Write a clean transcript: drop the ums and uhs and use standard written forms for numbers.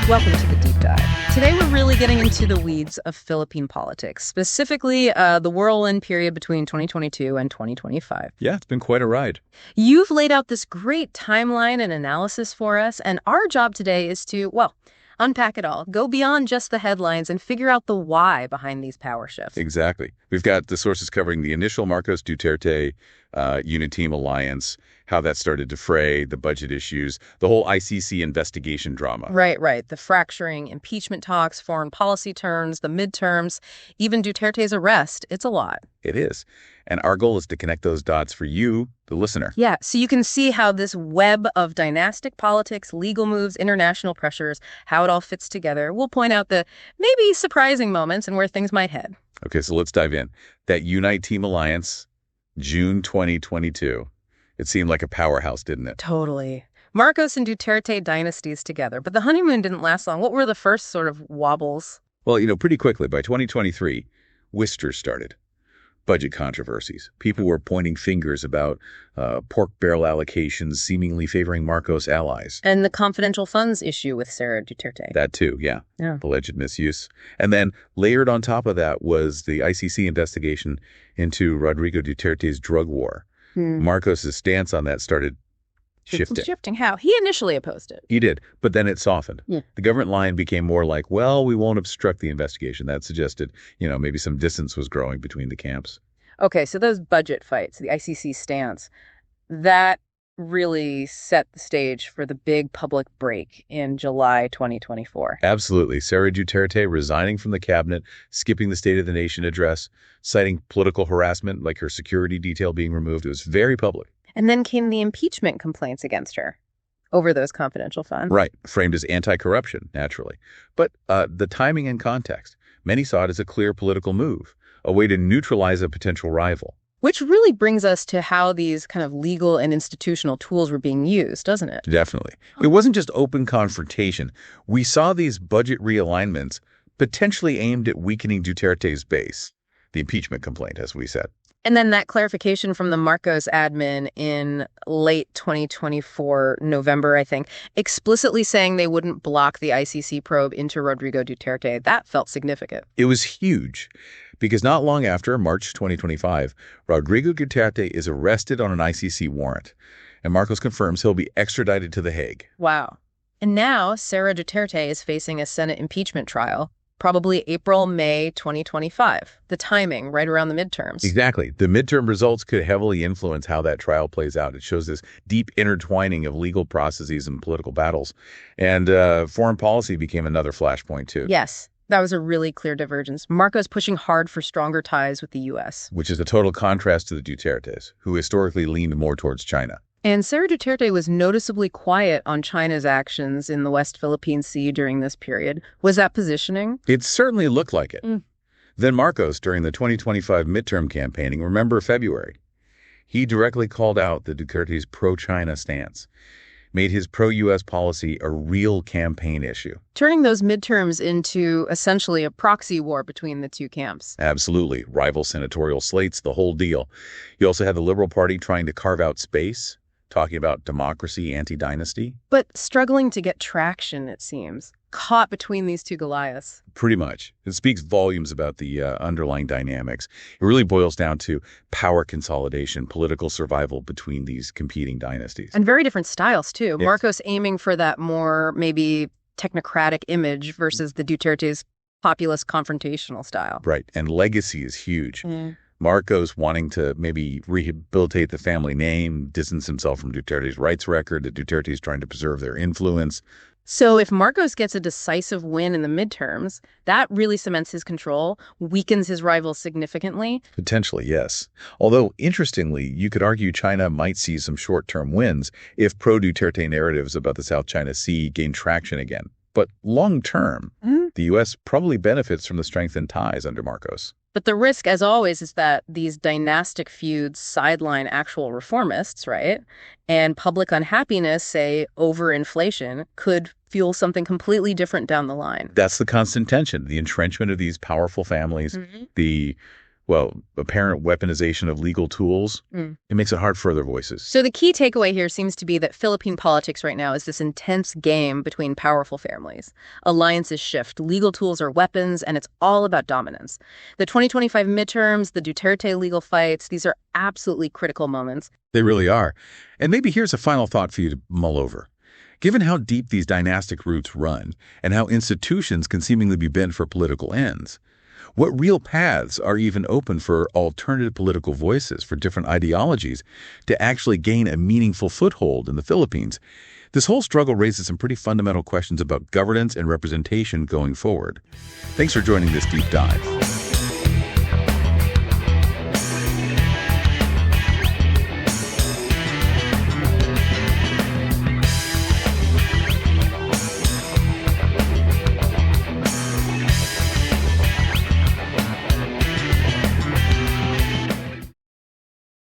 Welcome to the Deep Dive. Today we're really getting into the weeds of Philippine politics, specifically the whirlwind period between 2022 and 2025. Yeah, it's been quite a ride. You've laid out this great timeline and analysis for us, and our job today is to, well, unpack it all, go beyond just the headlines and figure out the why behind these power shifts. Exactly. We've got the sources covering the initial Marcos Duterte Uniteam alliance, how that started to fray, the budget issues, the whole ICC investigation drama. Right. The fracturing, impeachment talks, foreign policy turns, the midterms, even Duterte's arrest. It's a lot. It is. And our goal is to connect those dots for you, the listener. Yeah, so you can see how this web of dynastic politics, legal moves, international pressures, how it all fits together. We'll point out the maybe surprising moments and where things might head. Okay, so let's dive in. That Uniteam alliance, June 2022. It seemed like a powerhouse, didn't it? Totally. Marcos and Duterte dynasties together, but the honeymoon didn't last long. What were the first sort of wobbles? Well, pretty quickly, by 2023, whisters started. Budget controversies. People were pointing fingers about pork barrel allocations seemingly favoring Marcos allies. And the confidential funds issue with Sarah Duterte. That too, yeah. Alleged misuse. And then layered on top of that was the ICC investigation into Rodrigo Duterte's drug war. Marcos' stance on that started shifting. Shifting how? He initially opposed it. He did, but then it softened. Yeah. The government line became more like, well, we won't obstruct the investigation. That suggested, maybe some distance was growing between the camps. Okay, so those budget fights, the ICC stance, that really set the stage for the big public break in July 2024. Absolutely. Sarah Duterte resigning from the cabinet, skipping the State of the Nation address, citing political harassment like her security detail being removed. It was very public. And then came the impeachment complaints against her over those confidential funds. Right. Framed as anti-corruption, naturally. But the timing and context, many saw it as a clear political move, a way to neutralize a potential rival. Which really brings us to how these kind of legal and institutional tools were being used, doesn't it? Definitely. It wasn't just open confrontation. We saw these budget realignments potentially aimed at weakening Duterte's base, the impeachment complaint, as we said. And then that clarification from the Marcos admin in late 2024, November, I think, explicitly saying they wouldn't block the ICC probe into Rodrigo Duterte. That felt significant. It was huge because not long after, March 2025, Rodrigo Duterte is arrested on an ICC warrant, and Marcos confirms he'll be extradited to The Hague. Wow. And now Sarah Duterte is facing a Senate impeachment trial. Probably April, May 2025. The timing, right around the midterms. Exactly. The midterm results could heavily influence how that trial plays out. It shows this deep intertwining of legal processes and political battles. And foreign policy became another flashpoint, too. Yes, that was a really clear divergence. Marcos pushing hard for stronger ties with the U.S. Which is a total contrast to the Dutertes, who historically leaned more towards China. And Sarah Duterte was noticeably quiet on China's actions in the West Philippine Sea during this period. Was that positioning? It certainly looked like it. Then Marcos, during the 2025 midterm campaigning, remember February, he directly called out the Duterte's pro-China stance, made his pro-U.S. policy a real campaign issue. Turning those midterms into essentially a proxy war between the two camps. Absolutely. Rival senatorial slates, the whole deal. You also had the Liberal Party trying to carve out space, talking about democracy, anti-dynasty. But struggling to get traction, it seems. Caught between these two Goliaths. Pretty much. It speaks volumes about the underlying dynamics. It really boils down to power consolidation, political survival between these competing dynasties. And very different styles, too. Yes. Marcos aiming for that more maybe technocratic image versus the Duterte's populist confrontational style. Right. And legacy is huge. Marcos wanting to maybe rehabilitate the family name, distance himself from Duterte's rights record, that Duterte's trying to preserve their influence. So if Marcos gets a decisive win in the midterms, that really cements his control, weakens his rivals significantly. Potentially, yes. Although, interestingly, you could argue China might see some short-term wins if pro-Duterte narratives about the South China Sea gain traction again. But long-term, the U.S. probably benefits from the strengthened ties under Marcos. But the risk, as always, is that these dynastic feuds sideline actual reformists, right? And public unhappiness, say, over inflation, could fuel something completely different down the line. That's the constant tension, the entrenchment of these powerful families, the well, apparent weaponization of legal tools, it makes it hard for other voices. So the key takeaway here seems to be that Philippine politics right now is this intense game between powerful families. Alliances shift, legal tools are weapons, and it's all about dominance. The 2025 midterms, the Duterte legal fights, these are absolutely critical moments. They really are. And maybe here's a final thought for you to mull over. Given how deep these dynastic roots run, and how institutions can seemingly be bent for political ends, what real paths are even open for alternative political voices, for different ideologies, to actually gain a meaningful foothold in the Philippines? This whole struggle raises some pretty fundamental questions about governance and representation going forward. Thanks for joining this deep dive.